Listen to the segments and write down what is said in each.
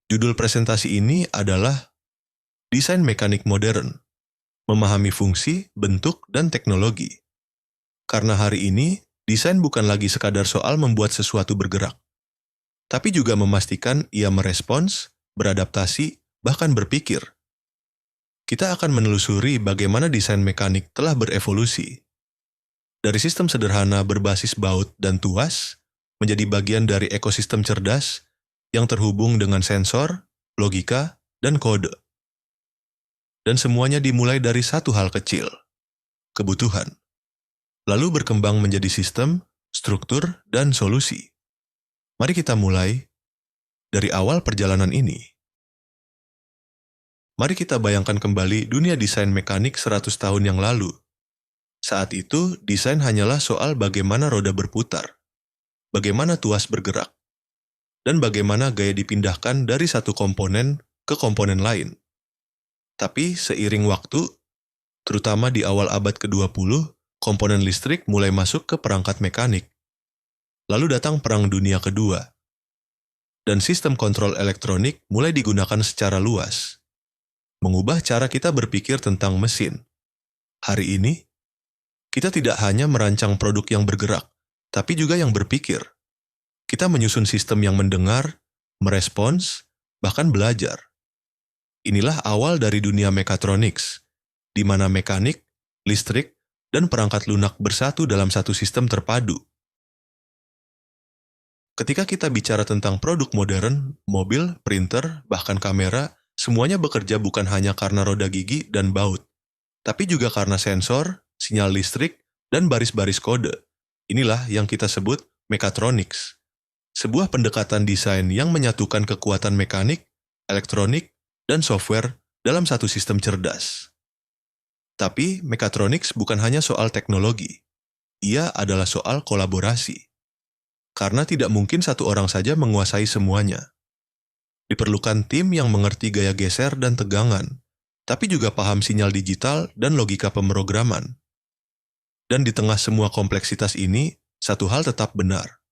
Judul presentasi ini adalah Desain Mekanik Modern, Memahami Fungsi, Bentuk, dan Teknologi. Karena hari ini, desain bukan lagi sekadar soal membuat sesuatu bergerak, tapi juga memastikan ia merespons, beradaptasi, bahkan berpikir. Kita akan menelusuri bagaimana desain mekanik telah berevolusi. Dari sistem sederhana berbasis baut dan tuas, menjadi bagian dari ekosistem cerdas yang terhubung dengan sensor, logika, dan kode. Dan semuanya dimulai dari satu hal kecil, kebutuhan. Lalu berkembang menjadi sistem, struktur, dan solusi. Mari kita mulai dari awal perjalanan ini. Mari kita bayangkan kembali dunia desain mekanik 100 tahun yang lalu. Saat itu, desain hanyalah soal bagaimana roda berputar, bagaimana tuas bergerak, dan bagaimana gaya dipindahkan dari satu komponen ke komponen lain. Tapi seiring waktu, terutama di awal abad ke-20, komponen listrik mulai masuk ke perangkat mekanik. Lalu datang Perang Dunia Kedua, dan sistem kontrol elektronik mulai digunakan secara luas, mengubah cara kita berpikir tentang mesin. Hari ini, kita tidak hanya merancang produk yang bergerak, tapi juga yang berpikir. Kita menyusun sistem yang mendengar, merespons, bahkan belajar. Inilah awal dari dunia mechatronics, di mana mekanik, listrik, dan perangkat lunak bersatu dalam satu sistem terpadu. Ketika kita bicara tentang produk modern, mobil, printer, bahkan kamera, semuanya bekerja bukan hanya karena roda gigi dan baut, tapi juga karena sensor, sinyal listrik, dan baris-baris kode. Inilah yang kita sebut mechatronics. Sebuah pendekatan desain yang menyatukan kekuatan mekanik, elektronik, dan software dalam satu sistem cerdas. Tapi mechatronics bukan hanya soal teknologi. Ia adalah soal kolaborasi. Karena tidak mungkin satu orang saja menguasai semuanya. Diperlukan tim yang mengerti gaya geser dan tegangan, tapi juga paham sinyal digital dan logika pemrograman. Dan di tengah semua kompleksitas ini, satu hal tetap benar.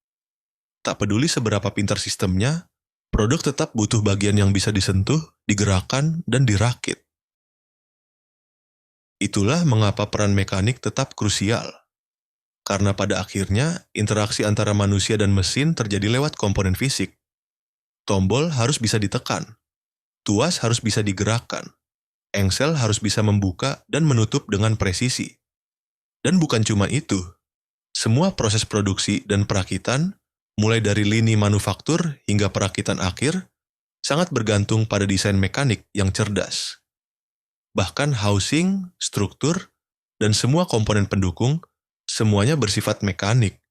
Tak peduli seberapa pintar sistemnya, produk tetap butuh bagian yang bisa disentuh, digerakkan, dan dirakit. Itulah mengapa peran mekanik tetap krusial. Karena pada akhirnya, interaksi antara manusia dan mesin terjadi lewat komponen fisik. Tombol harus bisa ditekan, tuas harus bisa digerakkan, engsel harus bisa membuka dan menutup dengan presisi. Dan bukan cuma itu, semua proses produksi dan perakitan, mulai dari lini manufaktur hingga perakitan akhir, sangat bergantung pada desain mekanik yang cerdas. Bahkan housing, struktur, dan semua komponen pendukung, semuanya bersifat mekanik.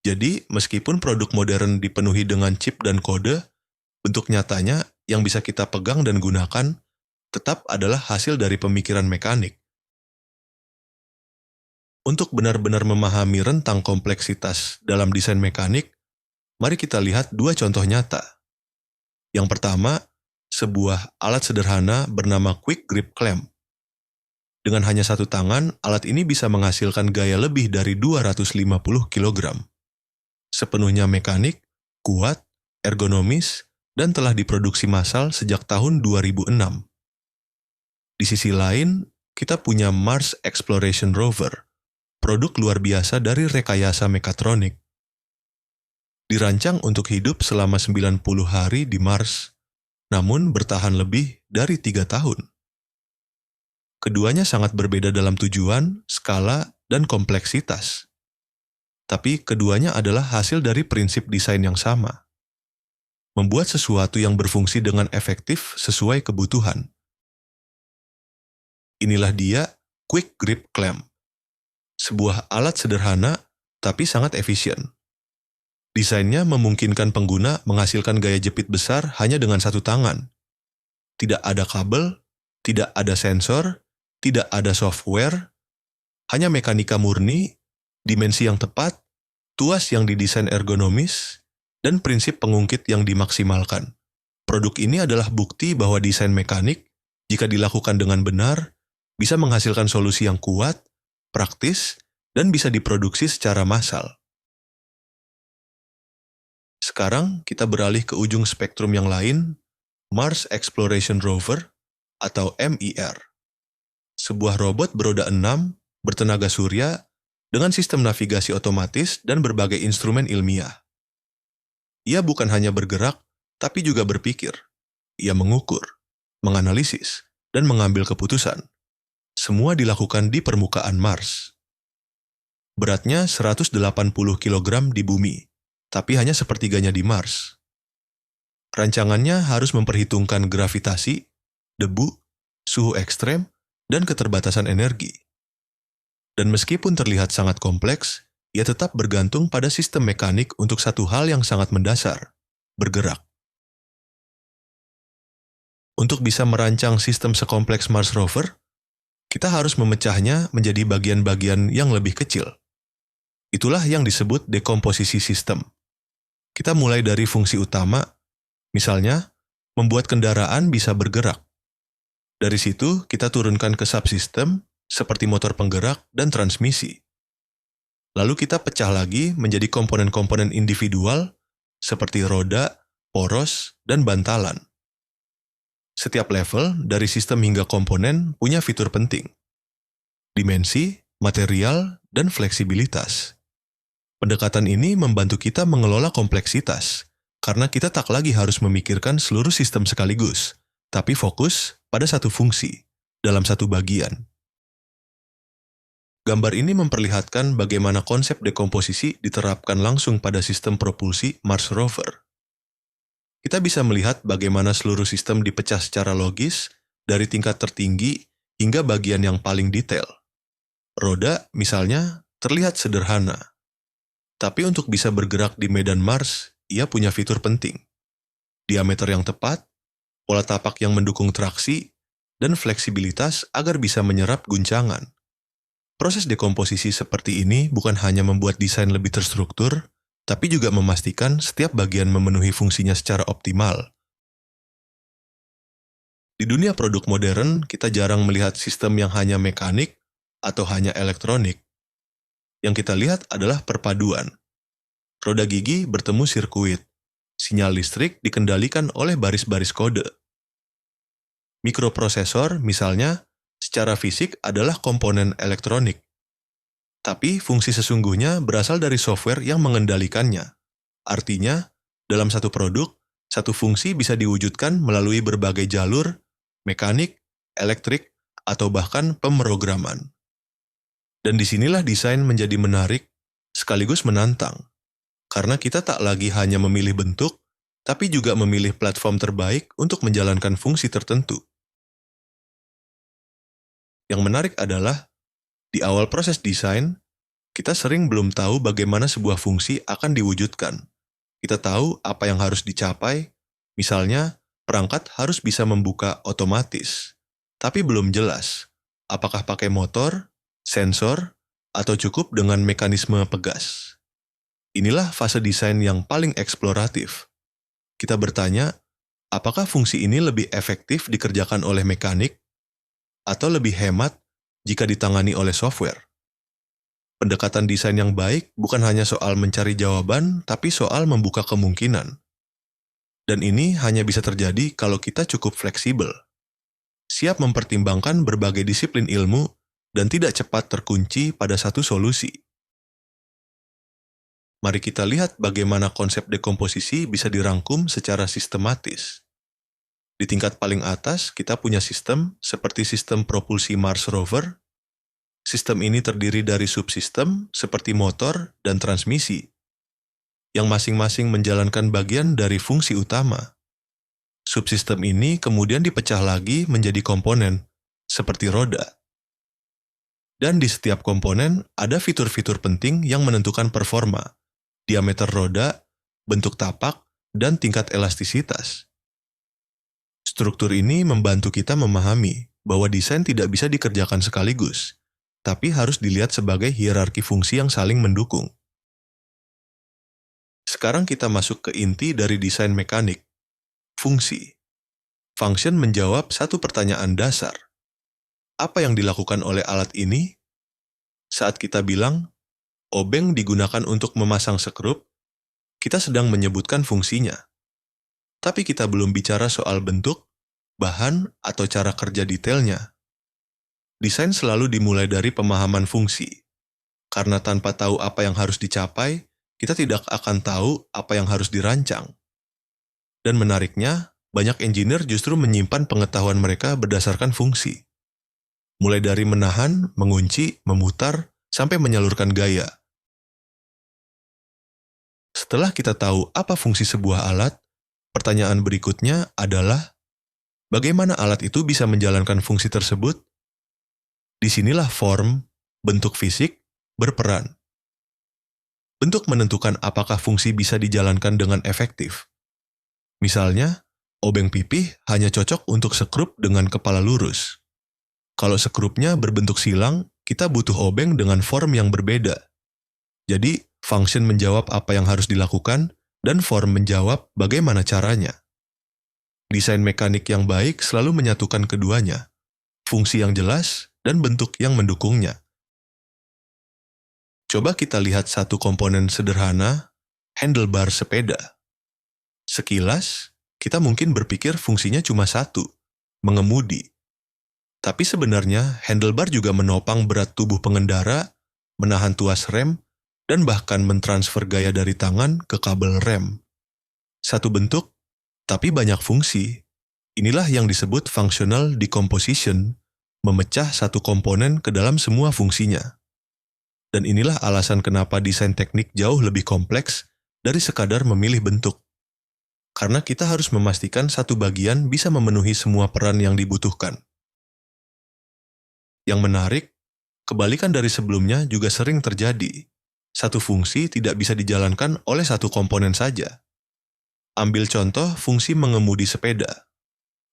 Jadi, meskipun produk modern dipenuhi dengan chip dan kode, bentuk nyatanya yang bisa kita pegang dan gunakan tetap adalah hasil dari pemikiran mekanik. Untuk benar-benar memahami rentang kompleksitas dalam desain mekanik, mari kita lihat dua contoh nyata. Yang pertama, sebuah alat sederhana bernama Quick Grip Clamp. Dengan hanya satu tangan, alat ini bisa menghasilkan gaya lebih dari 250 kg. Sepenuhnya mekanik, kuat, ergonomis, dan telah diproduksi massal sejak tahun 2006. Di sisi lain, kita punya Mars Exploration Rover, produk luar biasa dari rekayasa mekatronik. Dirancang untuk hidup selama 90 hari di Mars, namun bertahan lebih dari 3 tahun. Keduanya sangat berbeda dalam tujuan, skala, dan kompleksitas. Tapi keduanya adalah hasil dari prinsip desain yang sama. Membuat sesuatu yang berfungsi dengan efektif sesuai kebutuhan. Inilah dia Quick Grip Clamp. Sebuah alat sederhana tapi sangat efisien. Desainnya memungkinkan pengguna menghasilkan gaya jepit besar hanya dengan satu tangan. Tidak ada kabel, tidak ada sensor, tidak ada software, hanya mekanika murni, dimensi yang tepat, tuas yang didesain ergonomis, dan prinsip pengungkit yang dimaksimalkan. Produk ini adalah bukti bahwa desain mekanik, jika dilakukan dengan benar, bisa menghasilkan solusi yang kuat, praktis, dan bisa diproduksi secara massal. Sekarang kita beralih ke ujung spektrum yang lain, Mars Exploration Rover atau MER. Sebuah robot beroda 6 bertenaga surya dengan sistem navigasi otomatis dan berbagai instrumen ilmiah. Ia bukan hanya bergerak, tapi juga berpikir. Ia mengukur, menganalisis, dan mengambil keputusan. Semua dilakukan di permukaan Mars. Beratnya 180 kg di bumi, tapi hanya sepertiganya di Mars. Rancangannya harus memperhitungkan gravitasi, debu, suhu ekstrem, dan keterbatasan energi. Dan meskipun terlihat sangat kompleks, ia tetap bergantung pada sistem mekanik untuk satu hal yang sangat mendasar, bergerak. Untuk bisa merancang sistem sekompleks Mars Rover, kita harus memecahnya menjadi bagian-bagian yang lebih kecil. Itulah yang disebut dekomposisi sistem. Kita mulai dari fungsi utama, misalnya, membuat kendaraan bisa bergerak. Dari situ, kita turunkan ke subsistem, seperti motor penggerak dan transmisi. Lalu kita pecah lagi menjadi komponen-komponen individual, seperti roda, poros, dan bantalan. Setiap level, dari sistem hingga komponen, punya fitur penting. Dimensi, material, dan fleksibilitas. Pendekatan ini membantu kita mengelola kompleksitas, karena kita tak lagi harus memikirkan seluruh sistem sekaligus, tapi fokus pada satu fungsi, dalam satu bagian. Gambar ini memperlihatkan bagaimana konsep dekomposisi diterapkan langsung pada sistem propulsi Mars Rover. Kita bisa melihat bagaimana seluruh sistem dipecah secara logis dari tingkat tertinggi hingga bagian yang paling detail. Roda, misalnya, terlihat sederhana. Tapi untuk bisa bergerak di medan Mars, ia punya fitur penting. Diameter yang tepat, pola tapak yang mendukung traksi, dan fleksibilitas agar bisa menyerap guncangan. Proses dekomposisi seperti ini bukan hanya membuat desain lebih terstruktur, tapi juga memastikan setiap bagian memenuhi fungsinya secara optimal. Di dunia produk modern, kita jarang melihat sistem yang hanya mekanik atau hanya elektronik. Yang kita lihat adalah perpaduan. Roda gigi bertemu sirkuit. Sinyal listrik dikendalikan oleh baris-baris kode. Mikroprosesor, misalnya, secara fisik adalah komponen elektronik. Tapi fungsi sesungguhnya berasal dari software yang mengendalikannya. Artinya, dalam satu produk, satu fungsi bisa diwujudkan melalui berbagai jalur, mekanik, elektrik, atau bahkan pemrograman. Dan disinilah desain menjadi menarik, sekaligus menantang. Karena kita tak lagi hanya memilih bentuk, tapi juga memilih platform terbaik untuk menjalankan fungsi tertentu. Yang menarik adalah, di awal proses desain, kita sering belum tahu bagaimana sebuah fungsi akan diwujudkan. Kita tahu apa yang harus dicapai, misalnya perangkat harus bisa membuka otomatis, tapi belum jelas apakah pakai motor, sensor, atau cukup dengan mekanisme pegas. Inilah fase desain yang paling eksploratif. Kita bertanya, apakah fungsi ini lebih efektif dikerjakan oleh mekanik, atau lebih hemat jika ditangani oleh software? Pendekatan desain yang baik bukan hanya soal mencari jawaban, tapi soal membuka kemungkinan. Dan ini hanya bisa terjadi kalau kita cukup fleksibel, siap mempertimbangkan berbagai disiplin ilmu, dan tidak cepat terkunci pada satu solusi. Mari kita lihat bagaimana konsep dekomposisi bisa dirangkum secara sistematis. Di tingkat paling atas, kita punya sistem seperti sistem propulsi Mars Rover. Sistem ini terdiri dari subsistem seperti motor dan transmisi, yang masing-masing menjalankan bagian dari fungsi utama. Subsistem ini kemudian dipecah lagi menjadi komponen, seperti roda. Dan di setiap komponen ada fitur-fitur penting yang menentukan performa, diameter roda, bentuk tapak, dan tingkat elastisitas. Struktur ini membantu kita memahami bahwa desain tidak bisa dikerjakan sekaligus, tapi harus dilihat sebagai hierarki fungsi yang saling mendukung. Sekarang kita masuk ke inti dari desain mekanik, fungsi. Function menjawab satu pertanyaan dasar. Apa yang dilakukan oleh alat ini? Saat kita bilang, obeng digunakan untuk memasang sekrup, kita sedang menyebutkan fungsinya. Tapi kita belum bicara soal bentuk, bahan, atau cara kerja detailnya. Desain selalu dimulai dari pemahaman fungsi. Karena tanpa tahu apa yang harus dicapai, kita tidak akan tahu apa yang harus dirancang. Dan menariknya, banyak engineer justru menyimpan pengetahuan mereka berdasarkan fungsi. Mulai dari menahan, mengunci, memutar, sampai menyalurkan gaya. Setelah kita tahu apa fungsi sebuah alat, pertanyaan berikutnya adalah, bagaimana alat itu bisa menjalankan fungsi tersebut? Disinilah form, bentuk fisik, berperan. Bentuk menentukan apakah fungsi bisa dijalankan dengan efektif. Misalnya, obeng pipih hanya cocok untuk sekrup dengan kepala lurus. Kalau sekrupnya berbentuk silang, kita butuh obeng dengan form yang berbeda. Jadi, function menjawab apa yang harus dilakukan, dan form menjawab bagaimana caranya. Desain mekanik yang baik selalu menyatukan keduanya, fungsi yang jelas dan bentuk yang mendukungnya. Coba kita lihat satu komponen sederhana, handlebar sepeda. Sekilas, kita mungkin berpikir fungsinya cuma satu, mengemudi. Tapi sebenarnya, handlebar juga menopang berat tubuh pengendara, menahan tuas rem, dan bahkan mentransfer gaya dari tangan ke kabel rem. Satu bentuk, tapi banyak fungsi. Inilah yang disebut functional decomposition, memecah satu komponen ke dalam semua fungsinya. Dan inilah alasan kenapa desain teknik jauh lebih kompleks dari sekadar memilih bentuk. Karena kita harus memastikan satu bagian bisa memenuhi semua peran yang dibutuhkan. Yang menarik, kebalikan dari sebelumnya juga sering terjadi. Satu fungsi tidak bisa dijalankan oleh satu komponen saja. Ambil contoh fungsi mengemudi sepeda.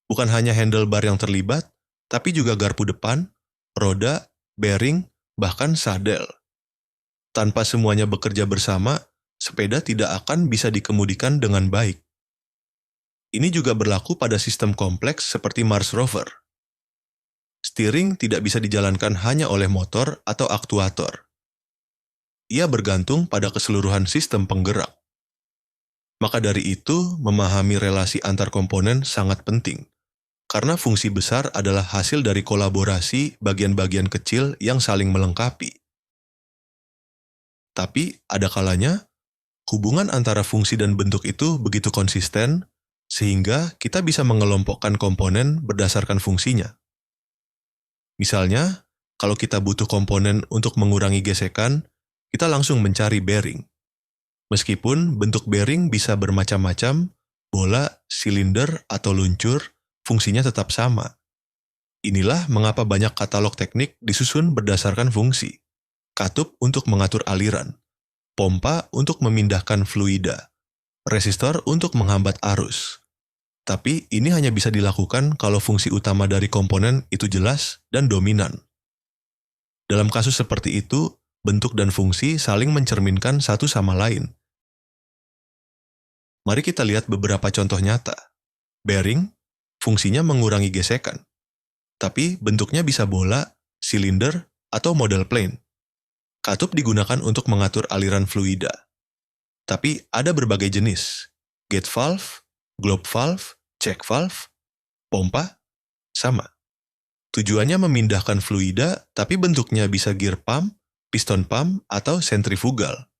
Bukan hanya handlebar yang terlibat, tapi juga garpu depan, roda, bearing, bahkan sadel. Tanpa semuanya bekerja bersama, sepeda tidak akan bisa dikemudikan dengan baik. Ini juga berlaku pada sistem kompleks seperti Mars Rover. Steering tidak bisa dijalankan hanya oleh motor atau aktuator. Ia bergantung pada keseluruhan sistem penggerak. Maka dari itu, memahami relasi antar komponen sangat penting. Karena fungsi besar adalah hasil dari kolaborasi bagian-bagian kecil yang saling melengkapi. Tapi, ada kalanya, hubungan antara fungsi dan bentuk itu begitu konsisten, sehingga kita bisa mengelompokkan komponen berdasarkan fungsinya. Misalnya, kalau kita butuh komponen untuk mengurangi gesekan, kita langsung mencari bearing. Meskipun bentuk bearing bisa bermacam-macam, bola, silinder, atau luncur, fungsinya tetap sama. Inilah mengapa banyak katalog teknik disusun berdasarkan fungsi. Katup untuk mengatur aliran, pompa untuk memindahkan fluida, resistor untuk menghambat arus. Tapi ini hanya bisa dilakukan kalau fungsi utama dari komponen itu jelas dan dominan. Dalam kasus seperti itu, bentuk dan fungsi saling mencerminkan satu sama lain. Mari kita lihat beberapa contoh nyata. Bearing, fungsinya mengurangi gesekan. Tapi bentuknya bisa bola, silinder, atau model plane. Katup digunakan untuk mengatur aliran fluida. Tapi ada berbagai jenis. Gate valve, globe valve, check valve, pompa, sama. Tujuannya memindahkan fluida, tapi bentuknya bisa gear pump, piston pump, atau sentrifugal.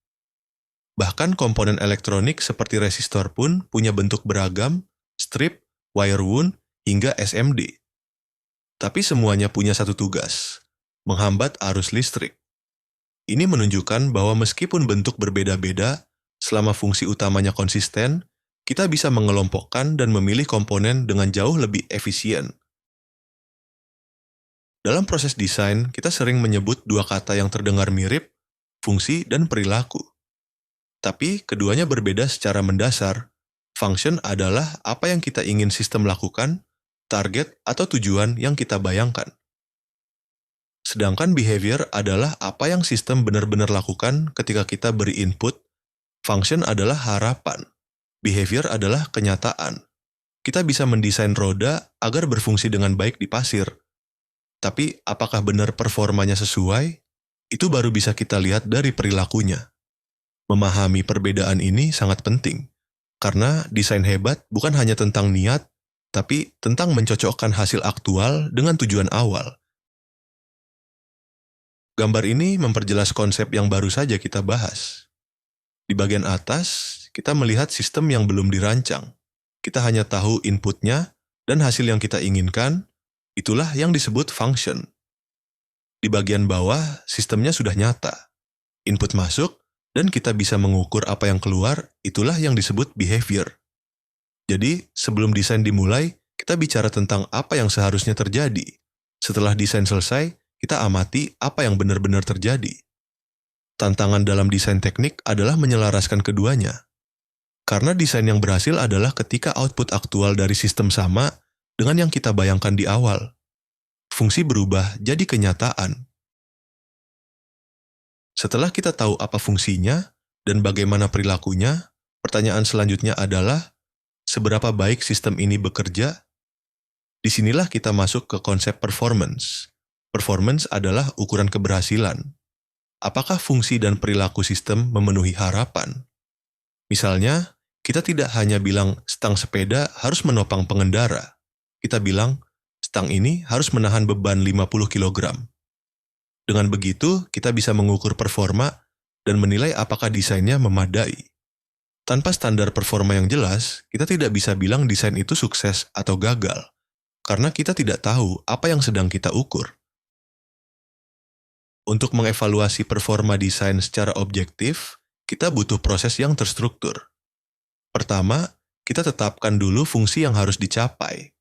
Bahkan komponen elektronik seperti resistor pun punya bentuk beragam, strip, wire wound, hingga SMD. Tapi semuanya punya satu tugas, menghambat arus listrik. Ini menunjukkan bahwa meskipun bentuk berbeda-beda, selama fungsi utamanya konsisten, kita bisa mengelompokkan dan memilih komponen dengan jauh lebih efisien. Dalam proses desain, kita sering menyebut dua kata yang terdengar mirip, fungsi dan perilaku. Tapi keduanya berbeda secara mendasar. Function adalah apa yang kita ingin sistem lakukan, target atau tujuan yang kita bayangkan. Sedangkan behavior adalah apa yang sistem benar-benar lakukan ketika kita beri input. Function adalah harapan. Behavior adalah kenyataan. Kita bisa mendesain roda agar berfungsi dengan baik di pasir. Tapi apakah benar performanya sesuai? Itu baru bisa kita lihat dari perilakunya. Memahami perbedaan ini sangat penting, Karena desain hebat bukan hanya tentang niat, tapi tentang mencocokkan hasil aktual dengan tujuan awal. Gambar ini memperjelas konsep yang baru saja kita bahas. Di bagian atas, kita melihat sistem yang belum dirancang. Kita hanya tahu inputnya dan hasil yang kita inginkan, itulah yang disebut function. Di bagian bawah, sistemnya sudah nyata. Input masuk, dan kita bisa mengukur apa yang keluar, itulah yang disebut behavior. Jadi, sebelum desain dimulai, kita bicara tentang apa yang seharusnya terjadi. Setelah desain selesai, kita amati apa yang benar-benar terjadi. Tantangan dalam desain teknik adalah menyelaraskan keduanya. Karena desain yang berhasil adalah ketika output aktual dari sistem sama dengan yang kita bayangkan di awal. Fungsi berubah jadi kenyataan. Setelah kita tahu apa fungsinya dan bagaimana perilakunya, pertanyaan selanjutnya adalah, seberapa baik sistem ini bekerja? Disinilah kita masuk ke konsep performance. Performance adalah ukuran keberhasilan. Apakah fungsi dan perilaku sistem memenuhi harapan? Misalnya, kita tidak hanya bilang stang sepeda harus menopang pengendara. Kita bilang, stang ini harus menahan beban 50 kg. Dengan begitu, kita bisa mengukur performa dan menilai apakah desainnya memadai. Tanpa standar performa yang jelas, kita tidak bisa bilang desain itu sukses atau gagal, karena kita tidak tahu apa yang sedang kita ukur. Untuk mengevaluasi performa desain secara objektif, kita butuh proses yang terstruktur. Pertama, kita tetapkan dulu fungsi yang harus dicapai.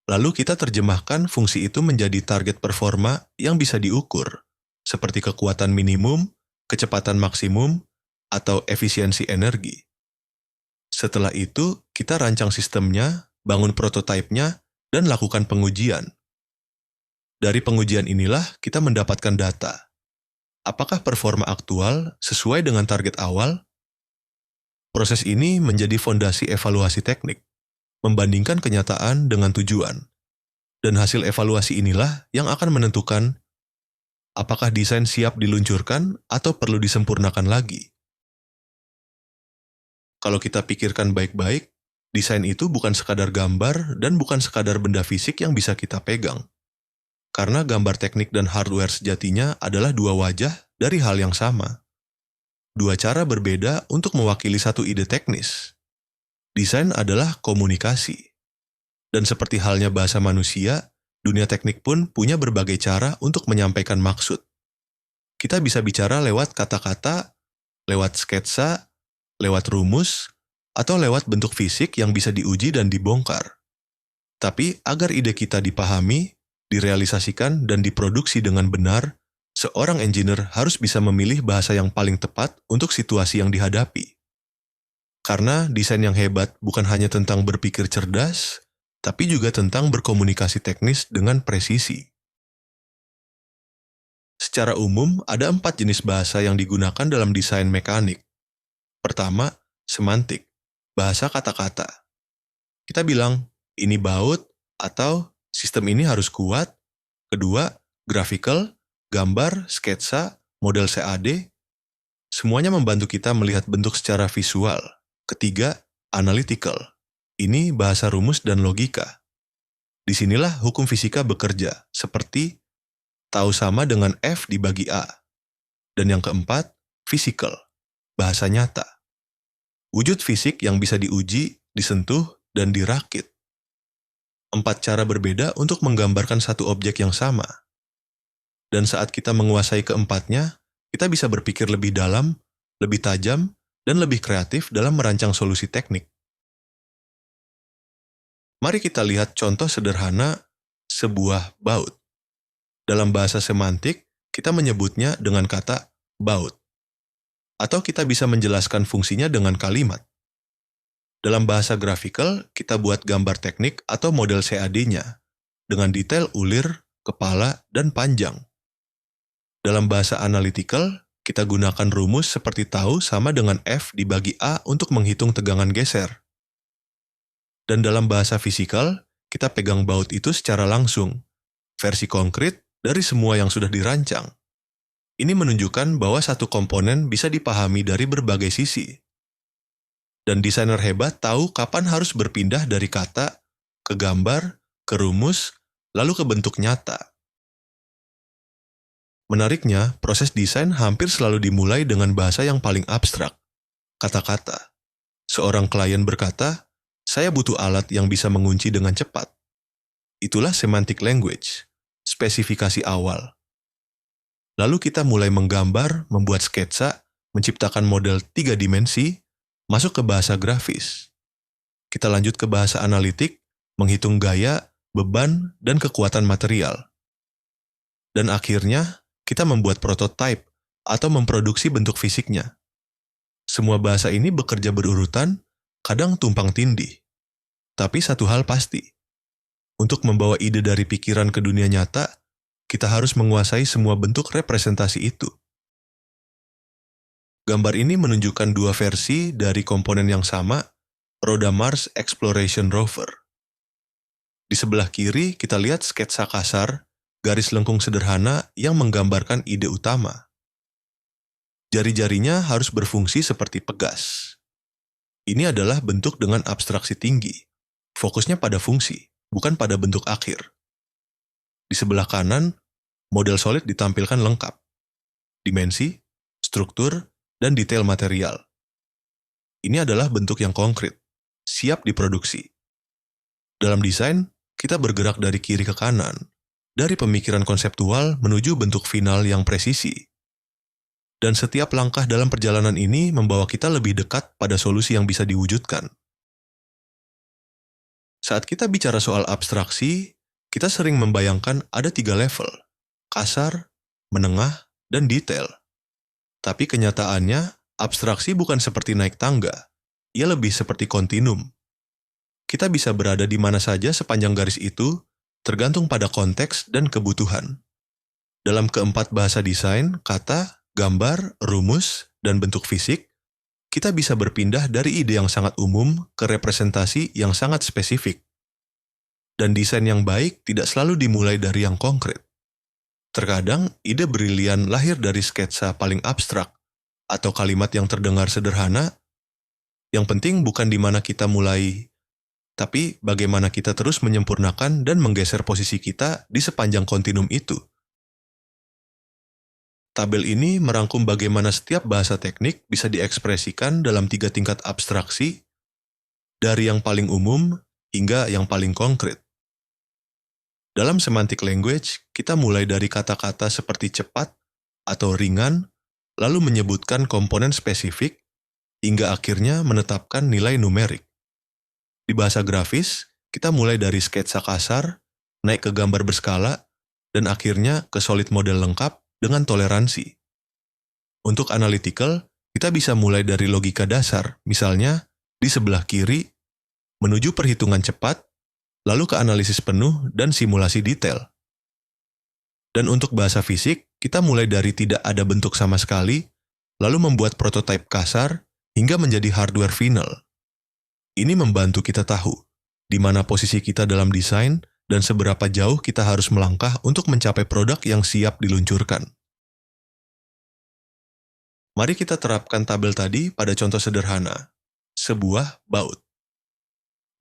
Lalu kita terjemahkan fungsi itu menjadi target performa yang bisa diukur, seperti kekuatan minimum, kecepatan maksimum, atau efisiensi energi. Setelah itu, kita rancang sistemnya, bangun prototipenya, dan lakukan pengujian. Dari pengujian inilah kita mendapatkan data. Apakah performa aktual sesuai dengan target awal? Proses ini menjadi fondasi evaluasi teknik, membandingkan kenyataan dengan tujuan. Dan hasil evaluasi inilah yang akan menentukan apakah desain siap diluncurkan atau perlu disempurnakan lagi. Kalau kita pikirkan baik-baik, desain itu bukan sekadar gambar dan bukan sekadar benda fisik yang bisa kita pegang. Karena gambar teknik dan hardware sejatinya adalah dua wajah dari hal yang sama. Dua cara berbeda untuk mewakili satu ide teknis. Desain adalah komunikasi. Dan seperti halnya bahasa manusia, dunia teknik pun punya berbagai cara untuk menyampaikan maksud. Kita bisa bicara lewat kata-kata, lewat sketsa, lewat rumus, atau lewat bentuk fisik yang bisa diuji dan dibongkar. Tapi agar ide kita dipahami, direalisasikan, dan diproduksi dengan benar, seorang engineer harus bisa memilih bahasa yang paling tepat untuk situasi yang dihadapi. Karena desain yang hebat bukan hanya tentang berpikir cerdas, tapi juga tentang berkomunikasi teknis dengan presisi. Secara umum, ada 4 jenis bahasa yang digunakan dalam desain mekanik. Pertama, semantik, bahasa kata-kata. Kita bilang, ini baut, atau sistem ini harus kuat. Kedua, graphical, gambar, sketsa, model CAD. Semuanya membantu kita melihat bentuk secara visual. Ketiga, analytical. Ini bahasa rumus dan logika. Disinilah hukum fisika bekerja, seperti tahu sama dengan F dibagi A. Dan yang keempat, physical, bahasa nyata. Wujud fisik yang bisa diuji, disentuh, dan dirakit. 4 cara berbeda untuk menggambarkan satu objek yang sama. Dan saat kita menguasai keempatnya, kita bisa berpikir lebih dalam, lebih tajam, dan lebih kreatif dalam merancang solusi teknik. Mari kita lihat contoh sederhana sebuah baut. Dalam bahasa semantik, kita menyebutnya dengan kata baut. Atau kita bisa menjelaskan fungsinya dengan kalimat. Dalam bahasa graphical, kita buat gambar teknik atau model CAD-nya dengan detail ulir, kepala, dan panjang. Dalam bahasa analytical, kita gunakan rumus seperti tahu sama dengan F dibagi A untuk menghitung tegangan geser. Dan dalam bahasa fisikal, kita pegang baut itu secara langsung, versi konkret dari semua yang sudah dirancang. Ini menunjukkan bahwa satu komponen bisa dipahami dari berbagai sisi. Dan desainer hebat tahu kapan harus berpindah dari kata ke gambar, ke rumus, lalu ke bentuk nyata. Menariknya, proses desain hampir selalu dimulai dengan bahasa yang paling abstrak, kata-kata. Seorang klien berkata, "Saya butuh alat yang bisa mengunci dengan cepat." Itulah semantic language, spesifikasi awal. Lalu kita mulai menggambar, membuat sketsa, menciptakan model 3 dimensi, masuk ke bahasa grafis. Kita lanjut ke bahasa analitik, menghitung gaya, beban, dan kekuatan material. Dan akhirnya, kita membuat prototipe atau memproduksi bentuk fisiknya. Semua bahasa ini bekerja berurutan, kadang tumpang tindih. Tapi satu hal pasti, untuk membawa ide dari pikiran ke dunia nyata, kita harus menguasai semua bentuk representasi itu. Gambar ini menunjukkan dua versi dari komponen yang sama, roda Mars Exploration Rover. Di sebelah kiri, kita lihat sketsa kasar, garis lengkung sederhana yang menggambarkan ide utama. Jari-jarinya harus berfungsi seperti pegas. Ini adalah bentuk dengan abstraksi tinggi. Fokusnya pada fungsi, bukan pada bentuk akhir. Di sebelah kanan, model solid ditampilkan lengkap. Dimensi, struktur, dan detail material. Ini adalah bentuk yang konkret, siap diproduksi. Dalam desain, kita bergerak dari kiri ke kanan, dari pemikiran konseptual menuju bentuk final yang presisi. Dan setiap langkah dalam perjalanan ini membawa kita lebih dekat pada solusi yang bisa diwujudkan. Saat kita bicara soal abstraksi, kita sering membayangkan ada 3 level, kasar, menengah, dan detail. Tapi kenyataannya, abstraksi bukan seperti naik tangga, ia lebih seperti kontinum. Kita bisa berada di mana saja sepanjang garis itu, tergantung pada konteks dan kebutuhan. Dalam keempat bahasa desain, kata, gambar, rumus, dan bentuk fisik, kita bisa berpindah dari ide yang sangat umum ke representasi yang sangat spesifik. Dan desain yang baik tidak selalu dimulai dari yang konkret. Terkadang, ide brilian lahir dari sketsa paling abstrak atau kalimat yang terdengar sederhana. Yang penting bukan di mana kita mulai, tapi bagaimana kita terus menyempurnakan dan menggeser posisi kita di sepanjang kontinum itu. Tabel ini merangkum bagaimana setiap bahasa teknik bisa diekspresikan dalam 3 tingkat abstraksi, dari yang paling umum hingga yang paling konkret. Dalam semantic language, kita mulai dari kata-kata seperti cepat atau ringan, lalu menyebutkan komponen spesifik, hingga akhirnya menetapkan nilai numerik. Di bahasa grafis, kita mulai dari sketsa kasar, naik ke gambar berskala, dan akhirnya ke solid model lengkap dengan toleransi. Untuk analytical, kita bisa mulai dari logika dasar, misalnya di sebelah kiri, menuju perhitungan cepat, lalu ke analisis penuh dan simulasi detail. Dan untuk bahasa fisik, kita mulai dari tidak ada bentuk sama sekali, lalu membuat prototipe kasar, hingga menjadi hardware final. Ini membantu kita tahu di mana posisi kita dalam desain dan seberapa jauh kita harus melangkah untuk mencapai produk yang siap diluncurkan. Mari kita terapkan tabel tadi pada contoh sederhana, sebuah baut.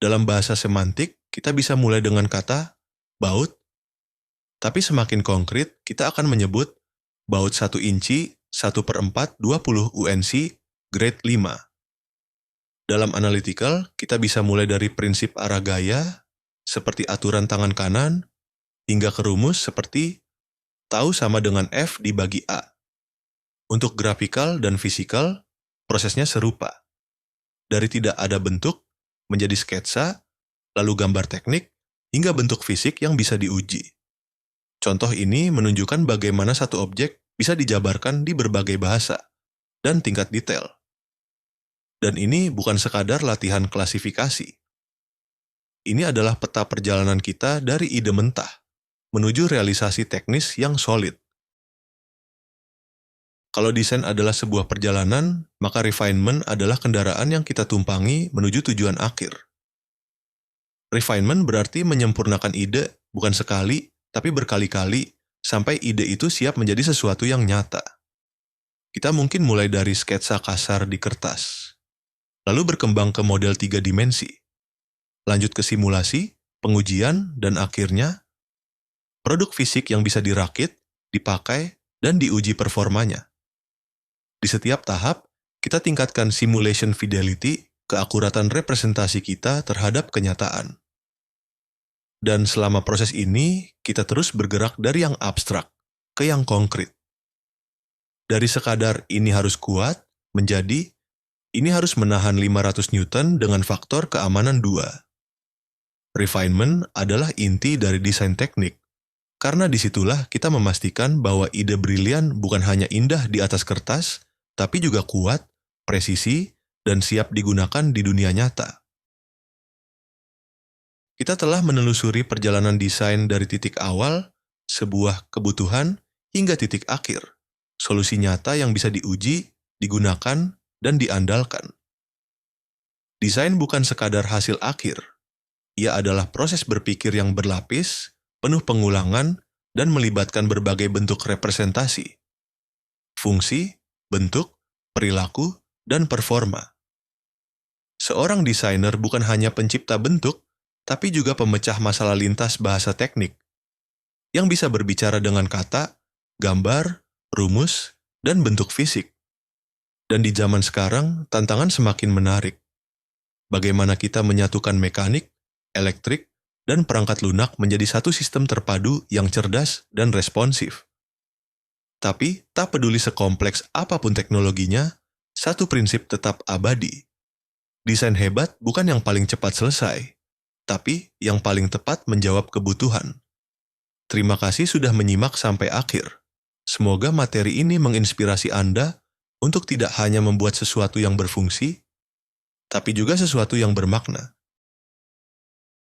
Dalam bahasa semantik, kita bisa mulai dengan kata baut, tapi semakin konkret, kita akan menyebut baut 1 inci 1/4 20 UNC grade 5. Dalam analytical, kita bisa mulai dari prinsip arah gaya, seperti aturan tangan kanan, hingga ke rumus seperti tau sama dengan F dibagi A. Untuk graphical dan physical, prosesnya serupa. Dari tidak ada bentuk, menjadi sketsa, lalu gambar teknik, hingga bentuk fisik yang bisa diuji. Contoh ini menunjukkan bagaimana satu objek bisa dijabarkan di berbagai bahasa dan tingkat detail. Dan ini bukan sekadar latihan klasifikasi. Ini adalah peta perjalanan kita dari ide mentah menuju realisasi teknis yang solid. Kalau desain adalah sebuah perjalanan, maka refinement adalah kendaraan yang kita tumpangi menuju tujuan akhir. Refinement berarti menyempurnakan ide bukan sekali, tapi berkali-kali, sampai ide itu siap menjadi sesuatu yang nyata. Kita mungkin mulai dari sketsa kasar di kertas. lalu berkembang ke model 3 dimensi, lanjut ke simulasi, pengujian, dan akhirnya produk fisik yang bisa dirakit, dipakai, dan diuji performanya. Di setiap tahap, kita tingkatkan simulation fidelity, keakuratan representasi kita terhadap kenyataan. Dan selama proses ini, kita terus bergerak dari yang abstrak ke yang konkret. Dari sekadar ini harus kuat, menjadi ini harus menahan 500 Newton dengan faktor keamanan 2. Refinement adalah inti dari desain teknik, karena disitulah kita memastikan bahwa ide brilian bukan hanya indah di atas kertas, tapi juga kuat, presisi, dan siap digunakan di dunia nyata. Kita telah menelusuri perjalanan desain dari titik awal, sebuah kebutuhan, hingga titik akhir, solusi nyata yang bisa diuji, digunakan, dan diandalkan. Desain bukan sekadar hasil akhir. Ia adalah proses berpikir yang berlapis, penuh pengulangan, dan melibatkan berbagai bentuk representasi, fungsi, bentuk, perilaku, dan performa. Seorang desainer bukan hanya pencipta bentuk, tapi juga pemecah masalah lintas bahasa teknik, yang bisa berbicara dengan kata, gambar, rumus, dan bentuk fisik. Dan di zaman sekarang, tantangan semakin menarik. Bagaimana kita menyatukan mekanik, elektrik, dan perangkat lunak menjadi satu sistem terpadu yang cerdas dan responsif. Tapi, tak peduli sekompleks apapun teknologinya, satu prinsip tetap abadi. Desain hebat bukan yang paling cepat selesai, tapi yang paling tepat menjawab kebutuhan. Terima kasih sudah menyimak sampai akhir. Semoga materi ini menginspirasi Anda untuk tidak hanya membuat sesuatu yang berfungsi, tapi juga sesuatu yang bermakna.